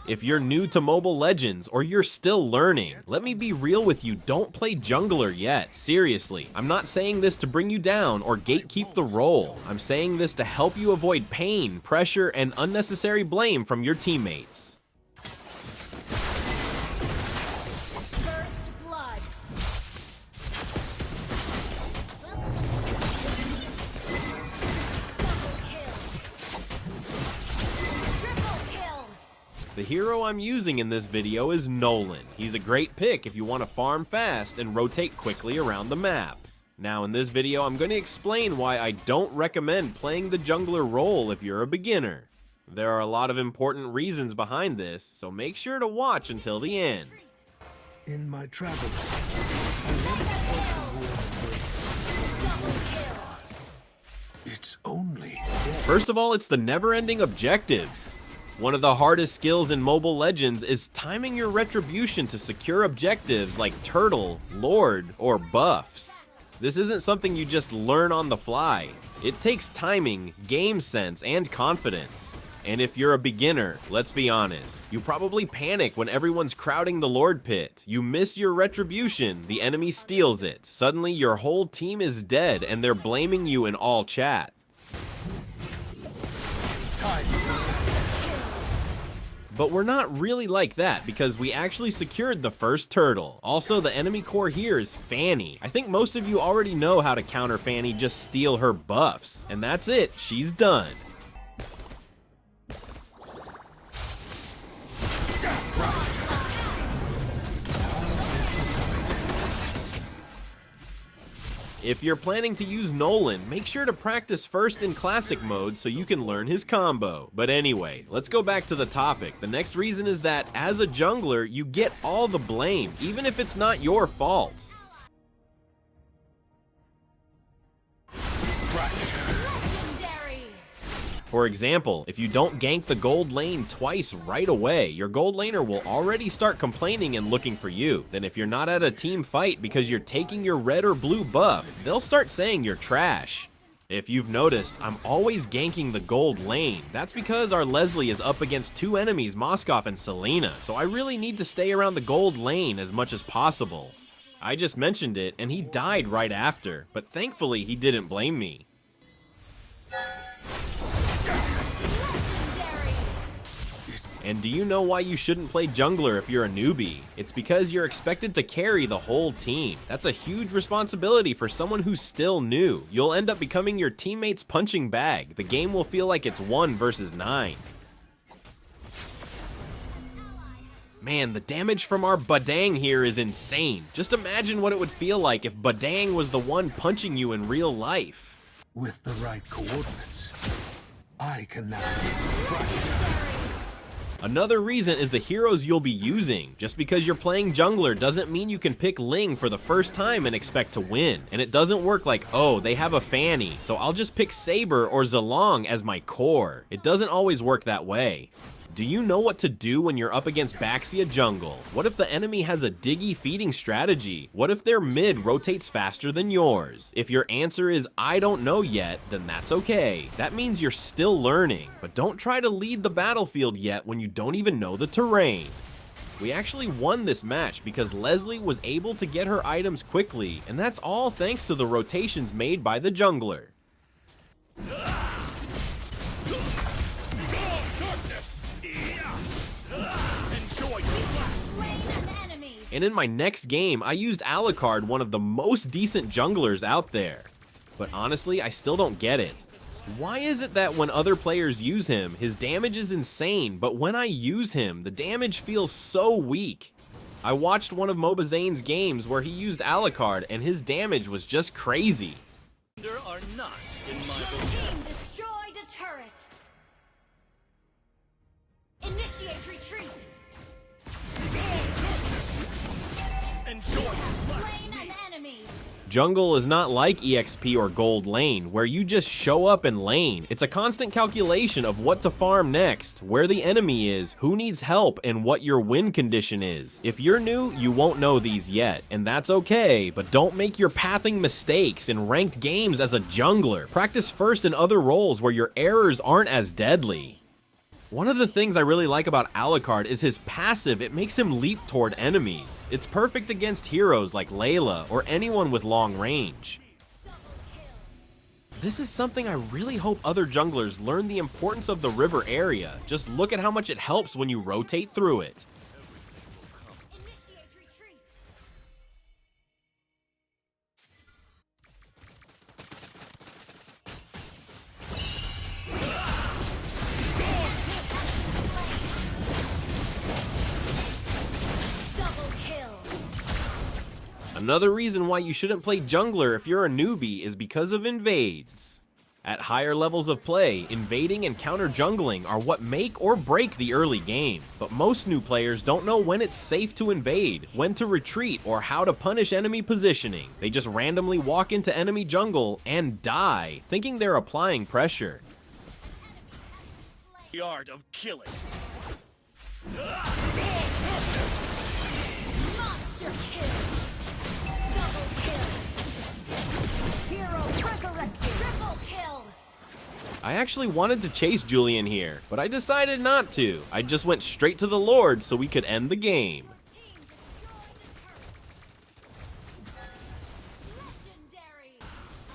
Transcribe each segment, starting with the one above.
If you're new to Mobile Legends or you're still learning, let me be real with you, don't play jungler yet. Seriously, I'm not saying this to bring you down or gatekeep the role. I'm saying this to help you avoid pain, pressure, and unnecessary blame from your teammates. First blood. The hero I'm using in this video is Nolan. He's a great pick if you want to farm fast and rotate quickly around the map. Now in this video I'm going to explain why I don't recommend playing the jungler role if you're a beginner. There are a lot of important reasons behind this, so make sure to watch until the end. In my travels, I went It's only First of all, it's the never-ending objectives. One of the hardest skills in Mobile Legends is timing your retribution to secure objectives like Turtle, Lord, or buffs. This isn't something you just learn on the fly. It takes timing, game sense, and confidence. And if you're a beginner, let's be honest, you probably panic when everyone's crowding the Lord pit. You miss your retribution, the enemy steals it. Suddenly your whole team is dead and they're blaming you in all chat. But we're not really like that because we actually secured the first turtle. Also, the enemy core here is Fanny. I think most of you already know how to counter Fanny, just steal her buffs. And that's it, she's done. If you're planning to use Nolan, make sure to practice first in classic mode so you can learn his combo. But anyway, let's go back to the topic. The next reason is that as a jungler, you get all the blame, even if it's not your fault. For example, if you don't gank the gold lane twice right away, your gold laner will already start complaining and looking for you. Then if you're not at a team fight because you're taking your red or blue buff, they'll start saying you're trash. If you've noticed, I'm always ganking the gold lane. That's because our Leslie is up against two enemies, Moskov and Selena, so I really need to stay around the gold lane as much as possible. I just mentioned it and he died right after, but thankfully he didn't blame me. And do you know why you shouldn't play jungler if you're a newbie? It's because you're expected to carry the whole team. That's a huge responsibility for someone who's still new. You'll end up becoming your teammate's punching bag. The game will feel like it's 1 versus 9. Man, the damage from our Badang here is insane. Just imagine what it would feel like if Badang was the one punching you in real life. with the right coordinates. I can now Another reason is the heroes you'll be using. Just because you're playing jungler doesn't mean you can pick Ling for the first time and expect to win. And it doesn't work like, oh, they have a Fanny, so I'll just pick Saber or Zilong as my core. It doesn't always work that way. Do you know what to do when you're up against Baxia jungle? What if the enemy has a diggy feeding strategy? What if their mid rotates faster than yours? If your answer is I don't know yet, then that's okay. That means you're still learning, but don't try to lead the battlefield yet when you don't even know the terrain. We actually won this match because Leslie was able to get her items quickly, and that's all thanks to the rotations made by the jungler. And in my next game, I used Alucard, one of the most decent junglers out there. But honestly, I still don't get it. Why is it that when other players use him, his damage is insane, but when I use him, the damage feels so weak? I watched one of Mlbb's games where he used Alucard, and his damage was just crazy. There are not in my Your team destroyed a turret. Initiate retreat. enjoy Slain an enemy. Jungle is not like EXP or Gold Lane, where you just show up and lane. It's a constant calculation of what to farm next, where the enemy is, who needs help, and what your win condition is. If you're new, you won't know these yet, and that's okay, but don't make your pathing mistakes in ranked games as a jungler. Practice first in other roles where your errors aren't as deadly. One of the things I really like about Alucard is his passive. It makes him leap toward enemies. It's perfect against heroes like Layla or anyone with long range. This is something I really hope other junglers learn the importance of the river area. Just look at how much it helps when you rotate through it. Initiate retreat. Double kill. Another reason why you shouldn't play jungler if you're a newbie is because of invades. At higher levels of play, invading and counter jungling are what make or break the early game, but most new players don't know when it's safe to invade, when to retreat, or how to punish enemy positioning. They just randomly walk into enemy jungle and die, thinking they're applying pressure. The art of killing. Monster kill. Double kill. Hero resurrected. Triple kill. I actually wanted to chase Julian here, but I decided not to. I just went straight to the Lord so we could end the game. Team destroyed the turret. Legendary.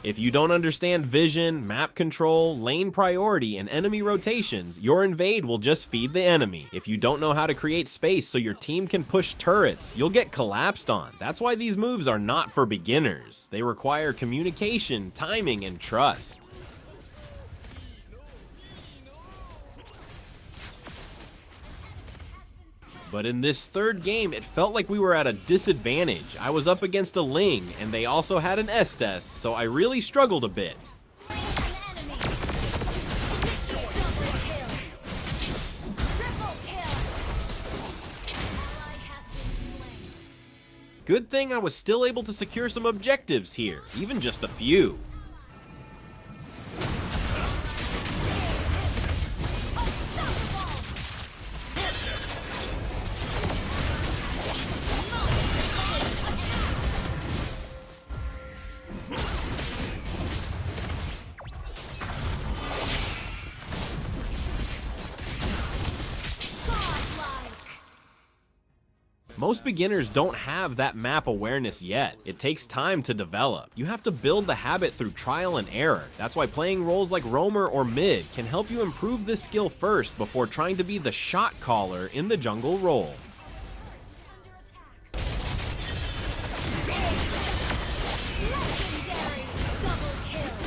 If you don't understand vision, map control, lane priority, and enemy rotations, your invade will just feed the enemy. If you don't know how to create space so your team can push turrets, you'll get collapsed on. That's why these moves are not for beginners. They require communication, timing, and trust. But in this third game, it felt like we were at a disadvantage. I was up against a Ling, and they also had an Estes, so I really struggled a bit. An enemy. Initiate double kill. Triple kill. Ally has been slain. Good thing I was still able to secure some objectives here, even just a few. Most beginners don't have that map awareness yet. It takes time to develop. You have to build the habit through trial and error. That's why playing roles like roamer or mid can help you improve this skill first before trying to be the shot caller in the jungle role. Legendary. Double kill.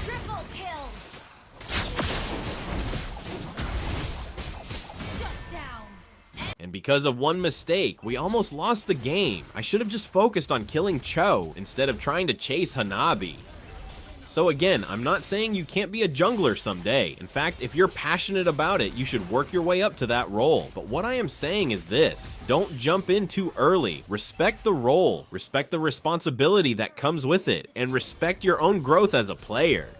Triple kill. Shut down. And because of one mistake, we almost lost the game. I should have just focused on killing Cho instead of trying to chase Hanabi. So again, I'm not saying you can't be a jungler someday. In fact, if you're passionate about it, you should work your way up to that role. But what I am saying is this: don't jump in too early. Respect the role, respect the responsibility that comes with it, and respect your own growth as a player.